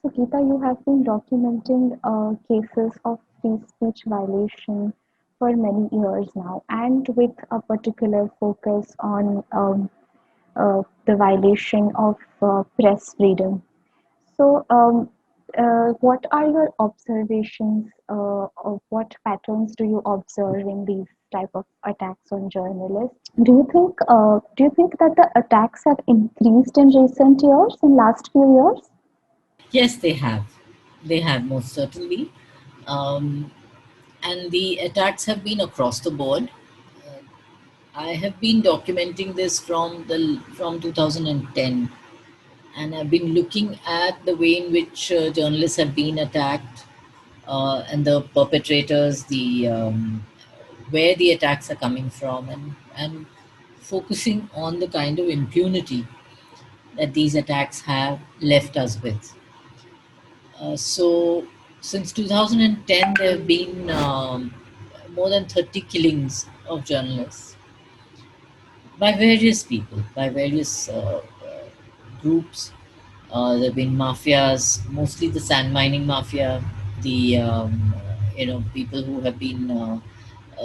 So, Geeta, you have been documenting cases of free speech violation for many years now, and with a particular focus on the violation of press freedom. So, what are your observations of what patterns do you observe in these type of attacks on journalists? Do you think that the attacks have increased in recent years, in last few years? Yes, they have. They have most certainly. Um, and the attacks have been across the board. Uh, I have been documenting this from 2010, and I've been looking at the way in which journalists have been attacked, and the perpetrators, the where the attacks are coming from, and focusing on the kind of impunity that these attacks have left us with. So, since 2010, there have been more than 30 killings of journalists by various people, by various groups. There have been mafias, mostly the sand mining mafia, the people who have been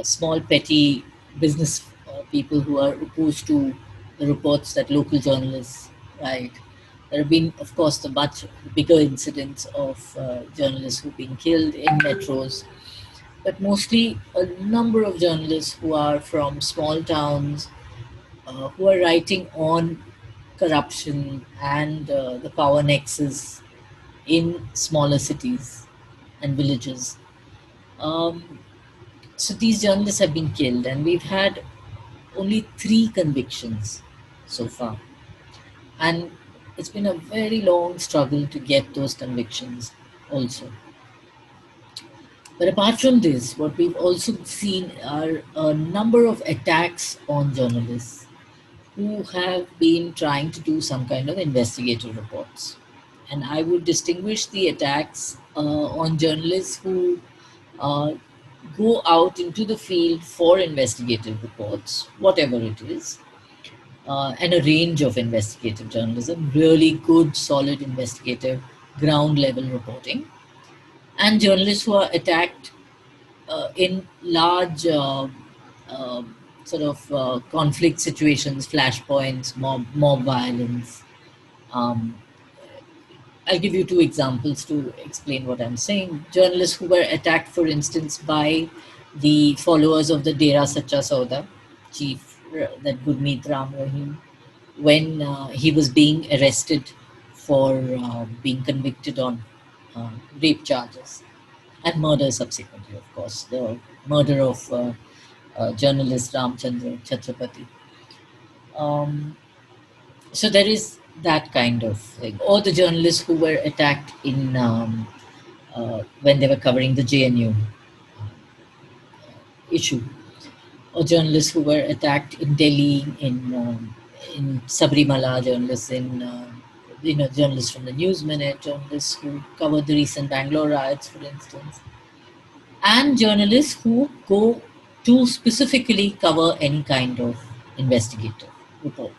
small petty business people who are opposed to the reports that local journalists write. There have been, of course, the much bigger incidents of journalists who've been killed in metros, but mostly a number of journalists who are from small towns, who are writing on corruption and the power nexus in smaller cities and villages. Um, so these journalists have been killed, and we've had only three convictions so far. And it's been a very long struggle to get those convictions also. But apart from this, what we've also seen are a number of attacks on journalists who have been trying to do some kind of investigative reports. And I would distinguish the attacks on journalists who uh, go out into the field for investigative reports, whatever it is, and a range of investigative journalism, really good, solid investigative ground level reporting, and journalists who are attacked in large uh, sort of conflict situations, flashpoints, mob violence. Um, I'll give you two examples to explain what I'm saying. Journalists who were attacked, for instance, by the followers of the Dera Sacha Sauda chief, that Gurmeet Ram Rahim, when he was being arrested for being convicted on uh, rape charges and murder subsequently, of course, the murder of journalist Ramchandra Chhatrapati. Um, so there is that kind of thing. Or the journalists who were attacked in when they were covering the JNU issue, or journalists who were attacked in Delhi, in Sabrimala, journalists journalists from the News Minute, journalists who covered the recent Bangalore riots, for instance, and journalists who go to specifically cover any kind of investigative report.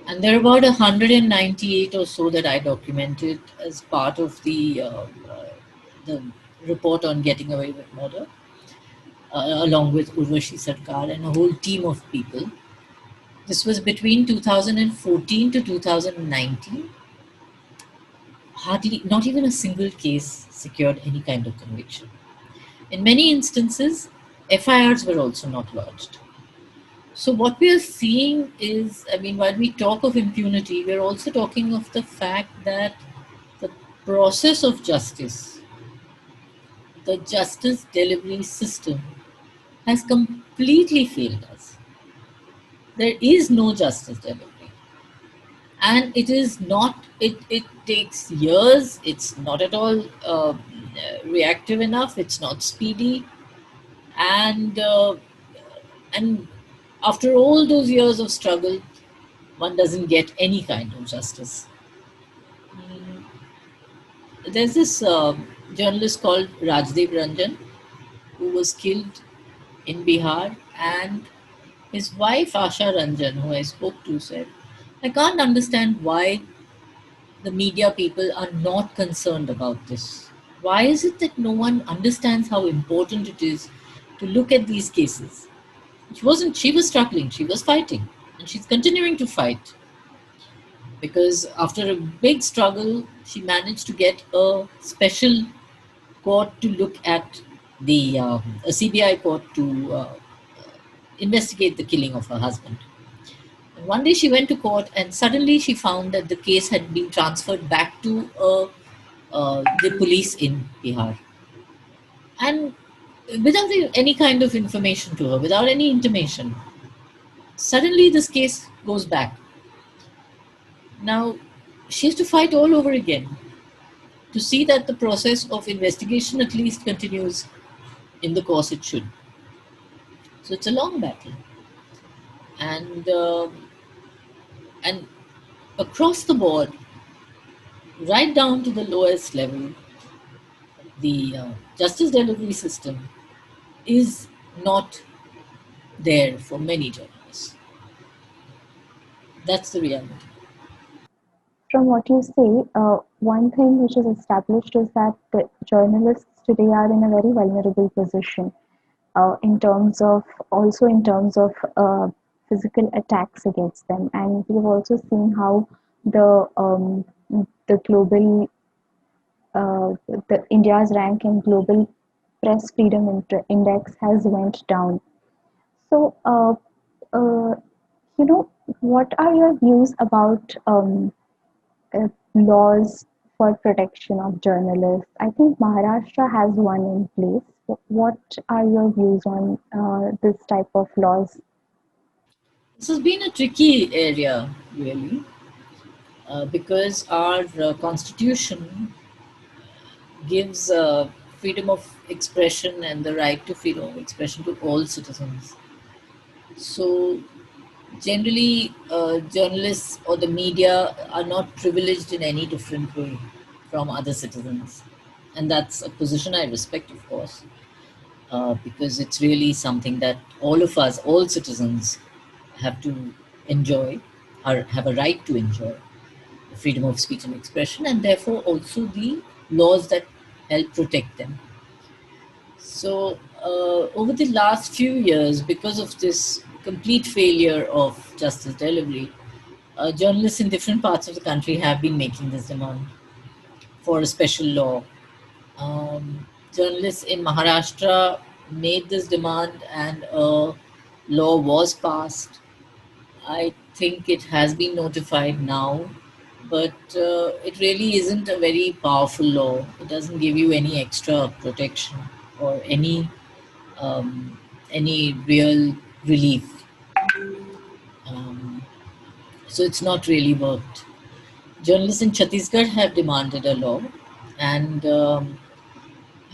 And there are about 198 or so that I documented as part of the report on getting away with murder, along with Urvashi Sarkar and a whole team of people. This was between 2014 to 2019. Hardly, not even a single case secured any kind of conviction. In many instances, FIRs were also not lodged. So, what we are seeing is, I mean, while we talk of impunity, we're also talking of the fact that the process of justice, the justice delivery system, has completely failed us. There is no justice delivery. And it is not, it takes years, it's not at all reactive enough, it's not speedy. And after all those years of struggle, one doesn't get any kind of justice. Mm, There's this journalist called Rajdev Ranjan who was killed in Bihar, and his wife Asha Ranjan, who I spoke to, said, "I can't understand why the media people are not concerned about this? Why is it that no one understands how important it is to look at these cases? She was struggling, she was fighting, and she's continuing to fight because after a big struggle, she managed to get a special court to look at a CBI court to investigate the killing of her husband. And one day she went to court, and suddenly she found that the case had been transferred back to the police in Bihar, and without any kind of information to her, without any intimation, suddenly this case goes back. Now she has to fight all over again to see that the process of investigation at least continues in the course it should. So it's a long battle, and and across the board, right down to the lowest level, the justice delivery system is not there for many journalists. That's the reality. From what you say, one thing which is established is that the journalists today are in a very vulnerable position in terms of also in terms of physical attacks against them, and we've also seen how the global the India's rank in global press freedom index has went down. So, uh, what are your views about laws for protection of journalists? I think Maharashtra has one in place. What are your views on this type of laws? This has been a tricky area, really, because our constitution gives freedom of expression and the right to freedom of expression to all citizens. So, generally, journalists or the media are not privileged in any different way from other citizens. And that's a position I respect, of course, because it's really something that all of us, all citizens, have to enjoy or have a right to enjoy the freedom of speech and expression, and therefore also the laws that help protect them. So, over the last few years, because of this complete failure of justice delivery, journalists in different parts of the country have been making this demand for a special law. Journalists in Maharashtra made this demand, and a law was passed. I think it has been notified now, but it really isn't a very powerful law. It doesn't give you any extra protection or um, any real relief. Um, so it's not really worked. Journalists in Chhattisgarh have demanded a law, and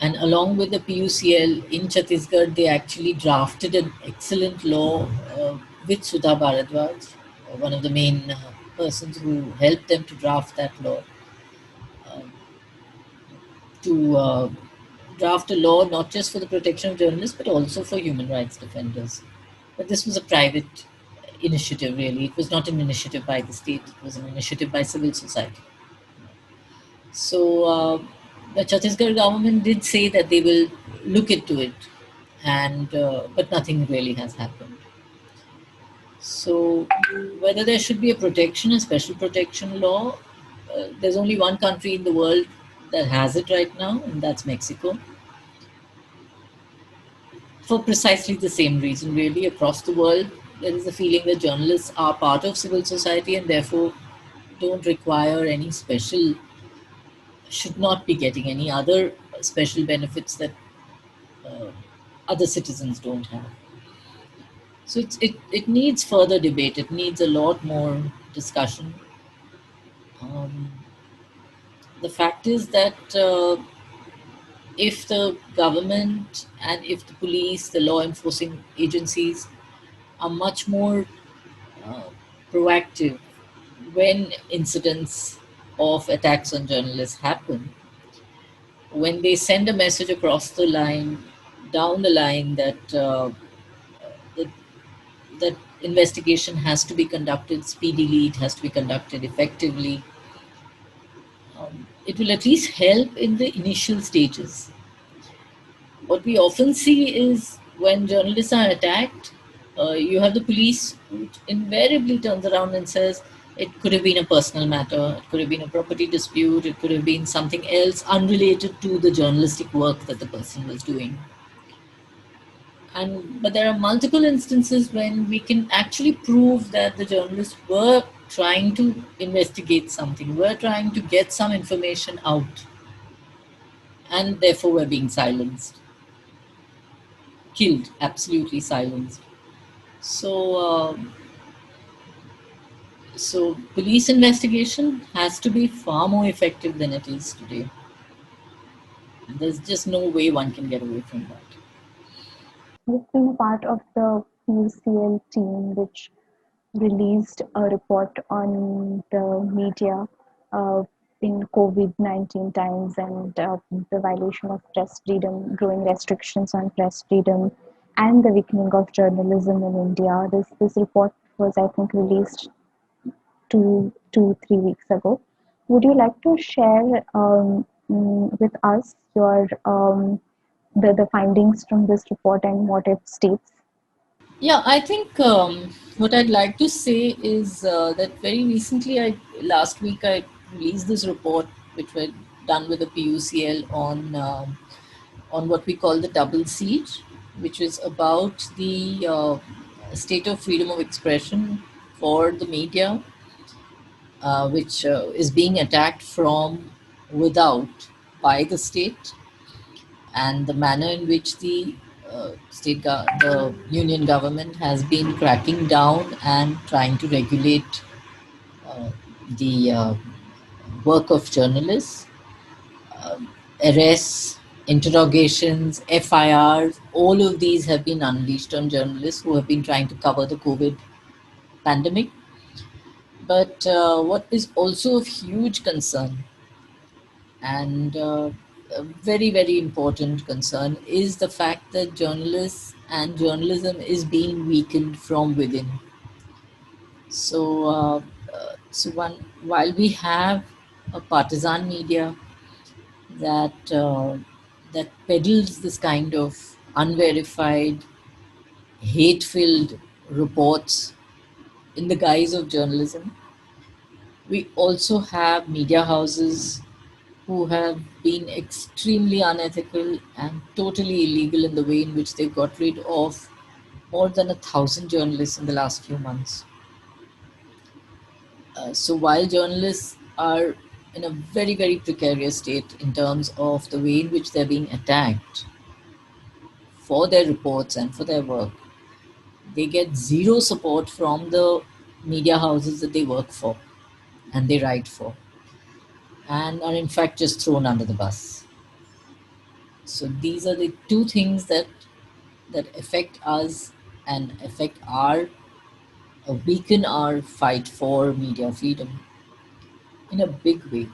and along with the PUCL in Chhattisgarh, they actually drafted an excellent law with Sudha Bharadwaj, one of the main persons who helped them to draft that law, to draft a law not just for the protection of journalists but also for human rights defenders. But this was a private initiative, really. It was not an initiative by the state, it was an initiative by civil society. So the Chhattisgarh government did say that they will look into it, and but nothing really has happened. So whether there should be a protection, a special protection law, there's only one country in the world that has it right now, and that's Mexico. For precisely the same reason, really, across the world, there is a feeling that journalists are part of civil society and therefore don't require any special, should not be getting any other special benefits that uh, other citizens don't have. So it needs further debate, it needs a lot more discussion. Um, the fact is that if the government and if the police, the law enforcing agencies are much more uh, proactive when incidents of attacks on journalists happen, when they send a message across the line, down the line, that, that investigation has to be conducted speedily, it has to be conducted effectively, it will at least help in the initial stages. What we often see is when journalists are attacked, you have the police who invariably turns around and says it could have been a personal matter, it could have been a property dispute, it could have been something else unrelated to the journalistic work that the person was doing. And but there are multiple instances when we can actually prove that the journalists were trying to investigate something, were trying to get some information out, and therefore were being silenced, killed, absolutely silenced. So, so police investigation has to be far more effective than it is today. There's just no way one can get away from that. You've been a part of the PUCL team, which released a report on the media uh, in COVID-19 times and the violation of press freedom, growing restrictions on press freedom, and the weakening of journalism in India. This report was, I think, released 3 weeks ago. Would you like to share with us your the findings from this report and what it states? Yeah, I think what I'd like to say is that very recently, last week, I released this report which was done with the PUCL on what we call the double siege, which is about the state of freedom of expression for the media, which is being attacked from without by the state, and the manner in which the the union government has been cracking down and trying to regulate uh, the work of journalists, arrests, interrogations, FIRs, all of these have been unleashed on journalists who have been trying to cover the COVID pandemic. But what is also of huge concern and a very, very important concern is the fact that journalists and journalism is being weakened from within. While we have a partisan media that that peddles this kind of unverified, hate-filled reports in the guise of journalism, we also have media houses who have been extremely unethical and totally illegal in the way in which they got rid of more than 1,000 journalists in the last few months. So while journalists are in a very, very precarious state in terms of the way in which they're being attacked for their reports and for their work, they get zero support from the media houses that they work for and they write for, and are in fact just thrown under the bus. So these are the two things that affect us and affect our weaken our fight for media freedom in a big way.